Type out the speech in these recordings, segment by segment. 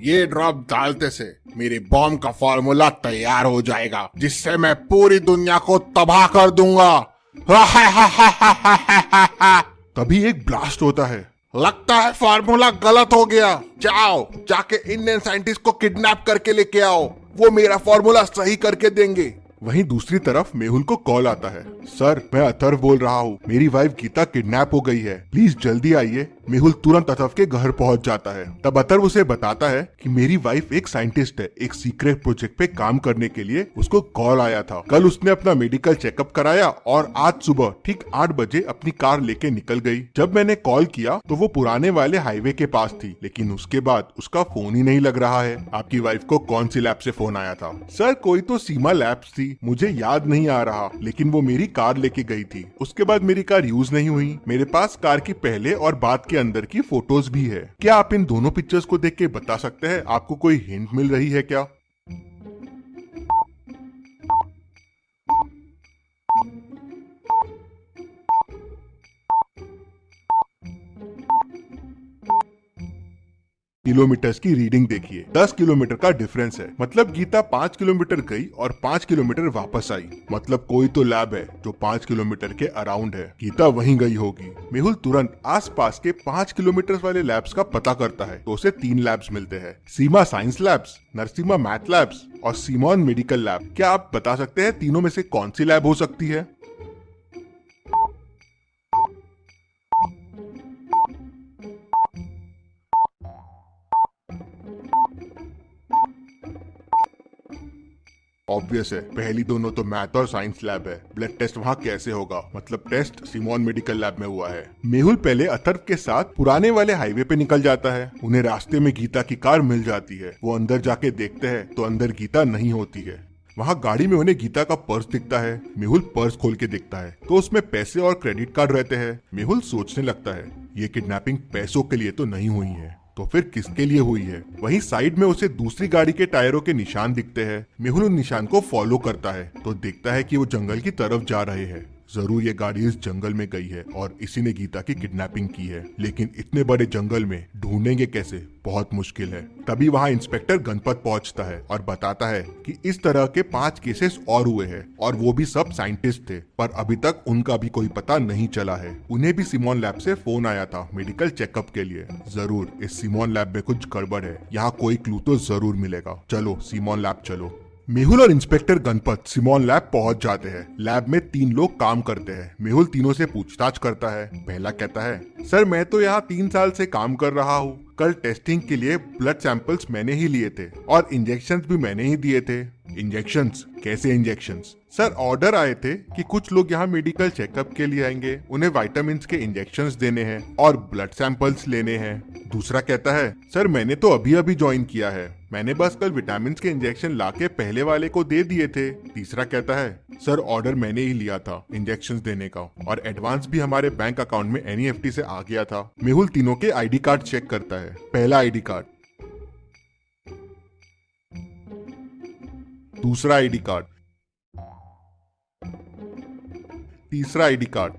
ये ड्रॉप डालते से मेरी बॉम्ब का फॉर्मूला तैयार हो जाएगा, जिससे मैं पूरी दुनिया को तबाह कर दूंगा। तभी एक ब्लास्ट होता है। लगता है फार्मूला गलत हो गया। जाओ जाके इंडियन साइंटिस्ट को किडनैप करके लेके आओ, वो मेरा फार्मूला सही करके देंगे। वहीं दूसरी तरफ मेहुल को कॉल आता है। सर, मैं अथर्व बोल रहा हूँ, मेरी वाइफ गीता किडनैप हो गई है, प्लीज जल्दी आइए। मेहुल तुरंत अथर्व के घर पहुँच जाता है। तब अथर्व उसे बताता है कि मेरी वाइफ एक साइंटिस्ट है, एक सीक्रेट प्रोजेक्ट पे काम करने के लिए उसको कॉल आया था। कल उसने अपना मेडिकल चेकअप कराया और आज सुबह ठीक 8 बजे अपनी कार लेके निकल गई। जब मैंने कॉल किया तो वो पुराने वाले हाईवे के पास थी, लेकिन उसके बाद उसका फोन ही नहीं लग रहा है। आपकी वाइफ को कौन सी लैब से फोन आया था? सर, कोई तो सीमा लैब्स थी, मुझे याद नहीं आ रहा, लेकिन वो मेरी कार लेके गई थी। उसके बाद मेरी कार यूज नहीं हुई। मेरे पास कार की पहले और बाद के अंदर की फोटोज भी है। क्या आप इन दोनों पिक्चर्स को देख के बता सकते हैं आपको कोई हिंट मिल रही है क्या? किलोमीटर्स की रीडिंग देखिए, 10 किलोमीटर का डिफरेंस है। मतलब गीता 5 किलोमीटर गई और 5 किलोमीटर वापस आई। मतलब कोई तो लैब है जो 5 किलोमीटर के अराउंड है। गीता वहीं गई होगी। मेहुल तुरंत आसपास के 5 किलोमीटर वाले लैब्स का पता करता है तो उसे 3 लैब्स मिलते हैं, Seema science labs, Narasimha math labs और सीमॉन मेडिकल लैब। क्या आप बता सकते हैं तीनों में से कौन सी लैब हो सकती है? ऑब्वियस है, पहली दोनों तो मैथ और साइंस लैब है। ब्लड टेस्ट वहाँ कैसे होगा? मतलब टेस्ट सीमॉन मेडिकल लैब में हुआ है। मेहुल पहले अथर्व के साथ पुराने वाले हाईवे पे निकल जाता है। उन्हें रास्ते में गीता की कार मिल जाती है। वो अंदर जाके देखते हैं तो अंदर गीता नहीं होती है। वहाँ गाड़ी में उन्हें गीता का पर्स दिखता है। मेहुल पर्स खोल के देखता है तो उसमें पैसे और क्रेडिट कार्ड रहते हैं। मेहुल सोचने लगता है ये किडनैपिंग पैसों के लिए तो नहीं हुई है, तो फिर किसके लिए हुई है? वहीं साइड में उसे दूसरी गाड़ी के टायरों के निशान दिखते हैं। मेहुल उन निशान को फॉलो करता है तो देखता है कि वो जंगल की तरफ जा रहे हैं। जरूर ये गाड़ी इस जंगल में गई है और इसी ने गीता की किडनैपिंग की है, लेकिन इतने बड़े जंगल में ढूंढेंगे कैसे? बहुत मुश्किल है। तभी वहाँ इंस्पेक्टर गणपत पहुँचता है और बताता है कि इस तरह के 5 केसेस और हुए हैं और वो भी सब साइंटिस्ट थे, पर अभी तक उनका भी कोई पता नहीं चला है। उन्हें भी सीमॉन लैब से फोन आया था मेडिकल चेकअप के लिए। जरूर इस सीमॉन लैब में कुछ गड़बड़ है, यहाँ कोई क्लू तो जरूर मिलेगा। चलो सीमॉन लैब चलो। मेहुल और इंस्पेक्टर गणपत सीमॉन लैब पहुंच जाते हैं। लैब में 3 लोग काम करते हैं। मेहुल तीनों से पूछताछ करता है। पहला कहता है, सर मैं तो यहाँ 3 साल से काम कर रहा हूँ। कल टेस्टिंग के लिए ब्लड सैंपल्स मैंने ही लिए थे और इंजेक्शंस भी मैंने ही दिए थे। इंजेक्शंस? कैसे इंजेक्शंस? सर ऑर्डर आए थे कि कुछ लोग यहाँ मेडिकल चेकअप के लिए आएंगे, उन्हें विटामिन के इंजेक्शंस देने हैं और ब्लड सैंपल्स लेने हैं। दूसरा कहता है, सर मैंने तो अभी अभी ज्वाइन किया है, मैंने बस कल विटामिन के इंजेक्शन लाके पहले वाले को दे दिए थे। तीसरा कहता है, सर ऑर्डर मैंने ही लिया था इंजेक्शंस देने का और एडवांस भी हमारे बैंक अकाउंट में एनईएफटी से आ गया था। मेहुल तीनों के आईडी कार्ड चेक करता है। पहला आईडी कार्ड, दूसरा आईडी कार्ड, तीसरा आईडी कार्ड।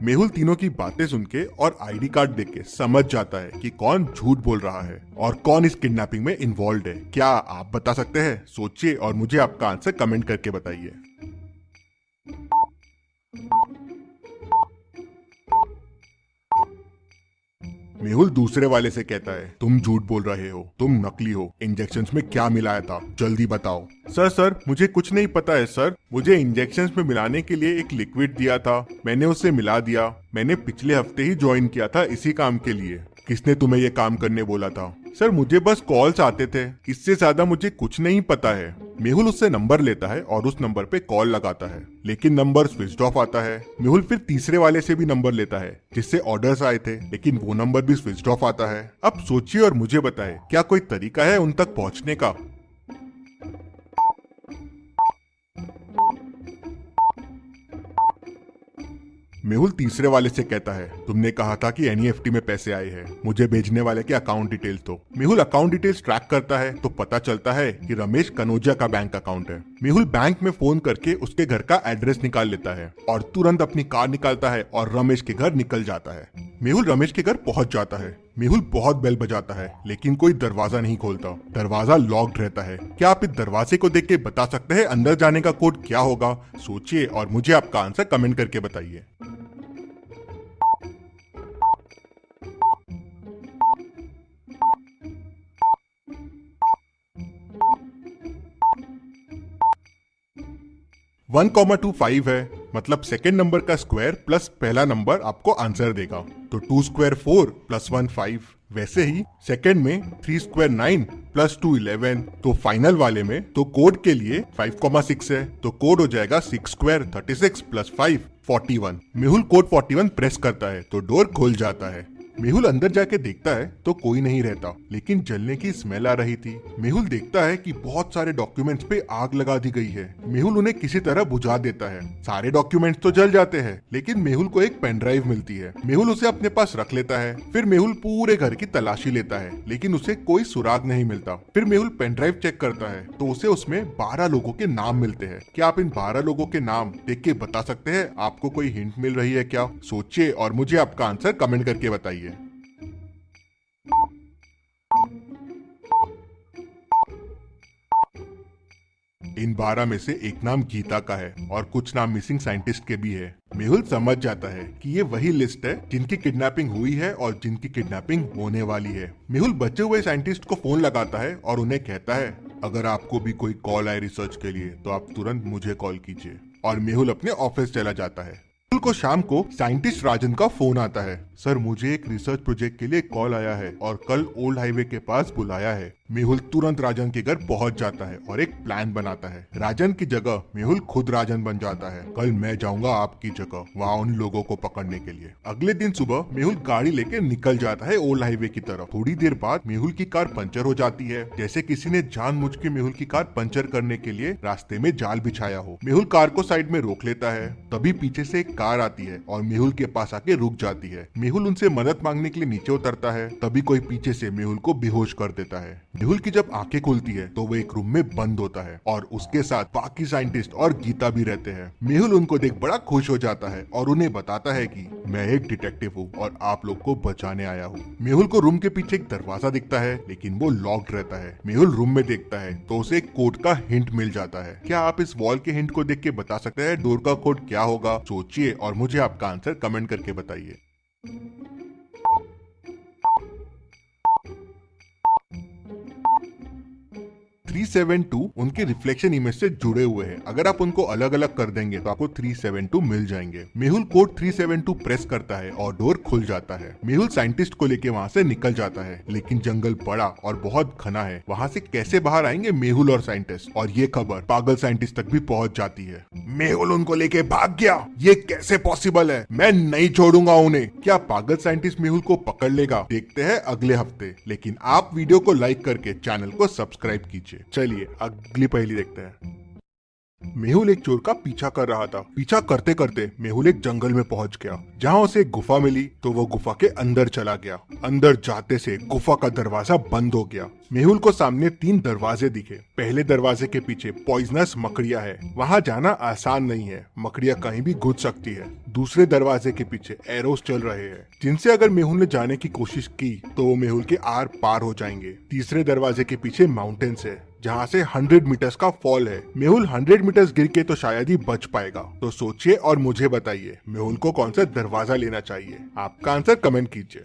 मेहुल तीनों की बातें सुन के और आईडी कार्ड देख के समझ जाता है कि कौन झूठ बोल रहा है और कौन इस किडनैपिंग में इन्वॉल्व है। क्या आप बता सकते हैं? सोचिए और मुझे आपका आंसर कमेंट करके बताइए। मेहुल दूसरे वाले से कहता है, तुम झूठ बोल रहे हो, तुम नकली हो, इंजेक्शंस में क्या मिलाया था जल्दी बताओ। सर मुझे कुछ नहीं पता है सर, मुझे इंजेक्शंस में मिलाने के लिए एक लिक्विड दिया था, मैंने उसे मिला दिया। मैंने पिछले हफ्ते ही ज्वाइन किया था इसी काम के लिए। किसने तुम्हें ये काम करने बोला था? सर मुझे बस कॉल्स आते थे, इससे ज्यादा मुझे कुछ नहीं पता है। मेहुल उससे नंबर लेता है और उस नंबर पे कॉल लगाता है, लेकिन नंबर स्विच ऑफ आता है। मेहुल फिर तीसरे वाले से भी नंबर लेता है जिससे ऑर्डर्स आए थे, लेकिन वो नंबर भी स्विच ऑफ आता है। अब सोचिए और मुझे बताए, क्या कोई तरीका है उन तक पहुंचने का? मेहुल तीसरे वाले से कहता है, तुमने कहा था कि एनईएफटी में पैसे आए हैं, मुझे भेजने वाले के अकाउंट डिटेल्स दो। मेहुल अकाउंट डिटेल्स ट्रैक करता है तो पता चलता है कि रमेश कनोजिया का बैंक अकाउंट है। मेहुल बैंक में फोन करके उसके घर का एड्रेस निकाल लेता है और तुरंत अपनी कार निकालता है और रमेश के घर निकल जाता है। मेहुल रमेश के घर पहुंच जाता है। मेहुल बहुत बेल बजाता है लेकिन कोई दरवाजा नहीं खोलता। दरवाजा लॉक्ड रहता है। क्या आप इस दरवाजे को देख के बता सकते हैं अंदर जाने का कोड क्या होगा? सोचिए और मुझे आपका आंसर कमेंट करके बताइए। वन कॉमा 25 है, मतलब सेकेंड नंबर का स्क्वायर प्लस पहला नंबर आपको आंसर देगा। तो 2 स्क्वायर 4 प्लस 1 5। वैसे ही सेकेंड में 3 स्क्वायर 9 प्लस 2 11। तो फाइनल वाले में तो कोड के लिए 5,6 है, तो कोड हो जाएगा 6 square 36 plus 5 41। Mehul code 41 press करता है तो डोर खुल जाता है। मेहुल अंदर जाके देखता है तो कोई नहीं रहता, लेकिन जलने की स्मेल आ रही थी। मेहुल देखता है कि बहुत सारे डॉक्यूमेंट्स पे आग लगा दी गई है। मेहुल उन्हें किसी तरह बुझा देता है। सारे डॉक्यूमेंट्स तो जल जाते हैं, लेकिन मेहुल को एक पेन ड्राइव मिलती है। मेहुल उसे अपने पास रख लेता है। फिर मेहुल पूरे घर की तलाशी लेता है, लेकिन उसे कोई सुराग नहीं मिलता। फिर मेहुल पेन ड्राइव चेक करता है तो उसे उसमें 12 लोगों के नाम मिलते हैं। क्या आप इन 12 लोगों के नाम देख के बता सकते हैं? आपको कोई हिंट मिल रही है क्या? सोचिए और मुझे आपका आंसर कमेंट करके बताइए। इन 12 में से एक नाम गीता का है और कुछ नाम मिसिंग साइंटिस्ट के भी है। मेहुल समझ जाता है कि ये वही लिस्ट है जिनकी किडनैपिंग हुई है और जिनकी किडनैपिंग होने वाली है। मेहुल बचे हुए साइंटिस्ट को फोन लगाता है और उन्हें कहता है, अगर आपको भी कोई कॉल आए रिसर्च के लिए तो आप तुरंत मुझे कॉल कीजिए। और मेहुल अपने ऑफिस चला जाता है। मेहुल को शाम को साइंटिस्ट राजन का फोन आता है। सर, मुझे एक रिसर्च प्रोजेक्ट के लिए कॉल आया है और कल ओल्ड हाईवे के पास बुलाया है। मेहुल तुरंत राजन के घर पहुंच जाता है और एक प्लान बनाता है। राजन की जगह मेहुल खुद राजन बन जाता है। कल मैं जाऊंगा आपकी जगह वहाँ उन लोगों को पकड़ने के लिए। अगले दिन सुबह मेहुल गाड़ी लेके निकल जाता है ओल्ड हाईवे की तरफ। थोड़ी देर बाद मेहुल की कार पंचर हो जाती है, जैसे किसी ने जानबूझ के मेहुल की कार पंचर करने के लिए रास्ते में जाल बिछाया हो। मेहुल कार को साइड में रोक लेता है, तभी पीछे से एक कार आती है और मेहुल के पास आके रुक जाती है। मेहुल उनसे मदद मांगने के लिए नीचे उतरता है, तभी कोई पीछे से मेहुल को बेहोश कर देता है। मेहुल की जब आंखें खुलती है तो वो एक रूम में बंद होता है और उसके साथ बाकी साइंटिस्ट और गीता भी रहते हैं। मेहुल उनको देख बड़ा खुश हो जाता है और उन्हें बताता है कि मैं एक डिटेक्टिव हूँ और आप लोग को बचाने आया हूँ। मेहुल को रूम के पीछे एक दरवाजा दिखता है, लेकिन वो लॉक्ड रहता है। मेहुल रूम में देखता है तो उसे एक कोड का हिंट मिल जाता है। क्या आप इस वॉल के हिंट को देख के बता सकते हैं डोर का कोड क्या होगा? सोचिए और मुझे आपका आंसर कमेंट करके बताइए। 372 उनके रिफ्लेक्शन इमेज से जुड़े हुए हैं। अगर आप उनको अलग अलग कर देंगे तो आपको 372 मिल जाएंगे। मेहुल कोड 372 प्रेस करता है और डोर खुल जाता है। मेहुल साइंटिस्ट को लेके वहाँ से निकल जाता है, लेकिन जंगल बड़ा और बहुत घना है। वहाँ से कैसे बाहर आएंगे मेहुल और साइंटिस्ट? और ये खबर पागल साइंटिस्ट तक भी पहुँच जाती है। मेहुल उनको लेके भाग गया, ये कैसे पॉसिबल है? मैं नहीं छोड़ूंगा उन्हें। क्या पागल साइंटिस्ट मेहुल को पकड़ लेगा? देखते हैं अगले हफ्ते। लेकिन आप वीडियो को लाइक करके चैनल को सब्सक्राइब कीजिए। चलिए अगली पहेली देखते हैं। मेहुल एक चोर का पीछा कर रहा था। पीछा करते करते मेहुल एक जंगल में पहुंच गया, जहां उसे एक गुफा मिली तो वो गुफा के अंदर चला गया। अंदर जाते से गुफा का दरवाजा बंद हो गया। मेहुल को सामने 3 दरवाजे दिखे। पहले दरवाजे के पीछे पॉइजनस मकड़िया है, वहां जाना आसान नहीं है, मकड़िया कहीं भी घुस सकती है। दूसरे दरवाजे के पीछे एरोस चल रहे हैं, जिनसे अगर मेहुल ने जाने की कोशिश की तो वो मेहुल के आर पार हो जाएंगे। तीसरे दरवाजे के पीछे माउंटेन्स है, जहाँ से 100 मीटर्स का फॉल है। मेहुल 100 मीटर्स गिर के तो शायद ही बच पाएगा। तो सोचिए और मुझे बताइए मेहुल को कौन सा दरवाजा लेना चाहिए? आपका आंसर कमेंट कीजिए।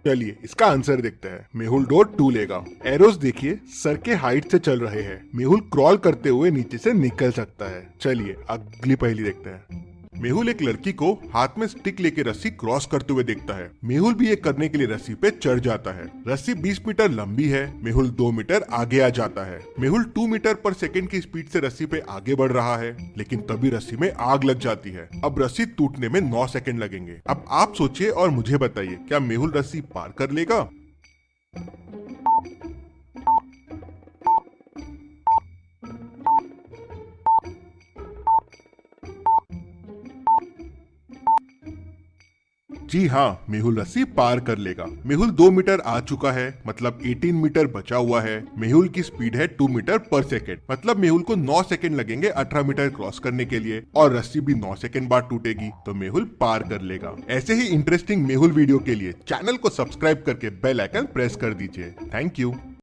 चलिए इसका आंसर देखते हैं। मेहुल डोर 2 लेगा। एरोस देखिए सर के हाइट से चल रहे हैं। मेहुल क्रॉल करते हुए नीचे से निकल सकता है। चलिए अगली पहेली देखते हैं। मेहुल एक लड़की को हाथ में स्टिक लेके रस्सी क्रॉस करते हुए देखता है। मेहुल भी ये करने के लिए रस्सी पे चढ़ जाता है। रस्सी 20 मीटर लंबी है। मेहुल 2 मीटर आगे आ जाता है। मेहुल 2 मीटर पर सेकंड की स्पीड से रस्सी पे आगे बढ़ रहा है, लेकिन तभी रस्सी में आग लग जाती है। अब रस्सी टूटने में 9 सेकंड लगेंगे। अब आप सोचिए और मुझे बताइए, क्या मेहुल रस्सी पार कर लेगा? जी हाँ, मेहुल रस्सी पार कर लेगा। मेहुल 2 मीटर आ चुका है, मतलब 18 मीटर बचा हुआ है। मेहुल की स्पीड है 2 मीटर पर सेकेंड, मतलब मेहुल को 9 सेकेंड लगेंगे 18 मीटर क्रॉस करने के लिए, और रस्सी भी 9 सेकेंड बाद टूटेगी, तो मेहुल पार कर लेगा। ऐसे ही इंटरेस्टिंग मेहुल वीडियो के लिए चैनल को सब्सक्राइब करके बेल आइकन प्रेस कर दीजिए। Thank you.